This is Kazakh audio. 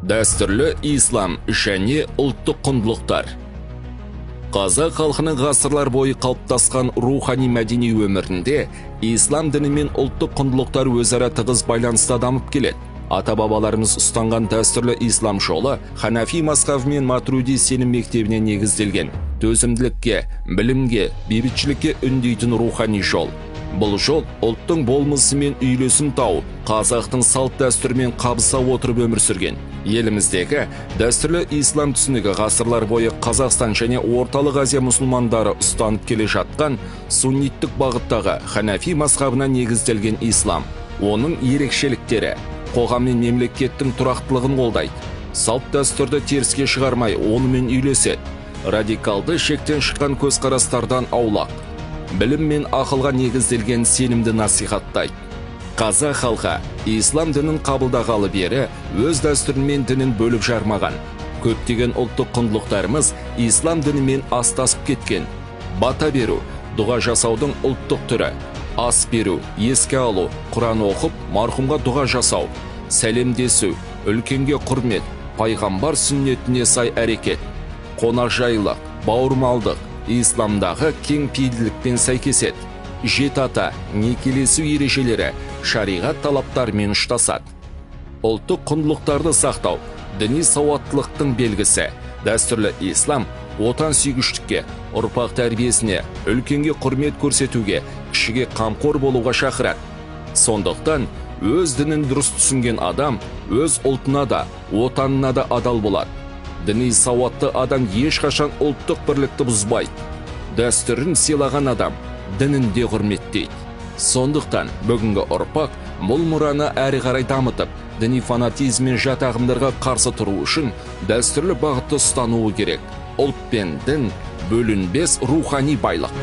Дәстүрлі ислам және ұлттық құндылықтар. Қазақ халқының ғасырлар бойы қалыптасқан рухани мәдени өмірінде ислам діні мен ұлттық құндылықтар өзара тығыз байланыста дамып келеді. Ата-бабаларымыз ұстанған дәстүрлі ислам жолы Ханафи мазхабы мен Матруди сенім мектебіне негізделген. Төзімділікке, білімге, бейбітшілікке үндейтін рухани жол. Бұл жол ұлттың болмысымен үйлесім тауып, қазақтың салт дәстүрімен қабыса отырып өмір сүрген. Еліміздегі дәстүрлі ислам түсінігі ғасырлар бойы Қазақстан және Орталық Азия мұсылмандары ұстанып келе жатқан сунниттік бағыттағы Ханафи мазхабына негізделген ислам. Оның ерекшеліктері қоғам мен мемлекеттің тұрақтылығын қолдайды. Салт дәстүрді теріске шығармай, онымен үйлеседі. Радикалды шектен шыққан көзқарастардан аулақ. Білім мен ақылға негізделген сенімді насихаттайды. Қазақ халқы ислам дінін қабылдағалы бері өз дәстүрі мен дінін бөліп жармаған. Көптеген ұлттық құндылықтарымыз ислам дінімен астасып кеткен. Бата беру, дұға жасаудың ұлттық түрі. Ас беру, еске алу, Құран оқып, марқұмға дұға жасау. Сәлемдесу, үлкенге құрмет, пайғамбар сүннетіне сай әрекет. Қонақжайлық, бауырмалдық исламдағы кең пейілділікпен сәйкеседі. Жет ата, некелесу ережелері шариғат талаптарымен ұштасады. Ұлттық құндылықтарды сақтау діни сауаттылықтың белгісі. Дәстүрлі ислам отан сүйгіштікке, ұрпақ тәрбиесіне, үлкенге құрмет көрсетуге, кішіге қамқор болуға шақырады. Сондықтан өз дінін дұрыс түсінген адам өз ұлтына да, отанына да адал болады. Діни сауатты адам ешқашан ұлттық бірлікті бұзбайды. Дәстүрін сыйлаған адам дінін де құрметтейді. Сондықтан бүгінгі ұрпақ бұл мұраны әрі қарай дамытып, діни фанатизм мен жат ағымдарға қарсы тұру үшін дәстүрлі бағытты ұстануы керек. Ұлт пен дін бөлінбес рухани байлық.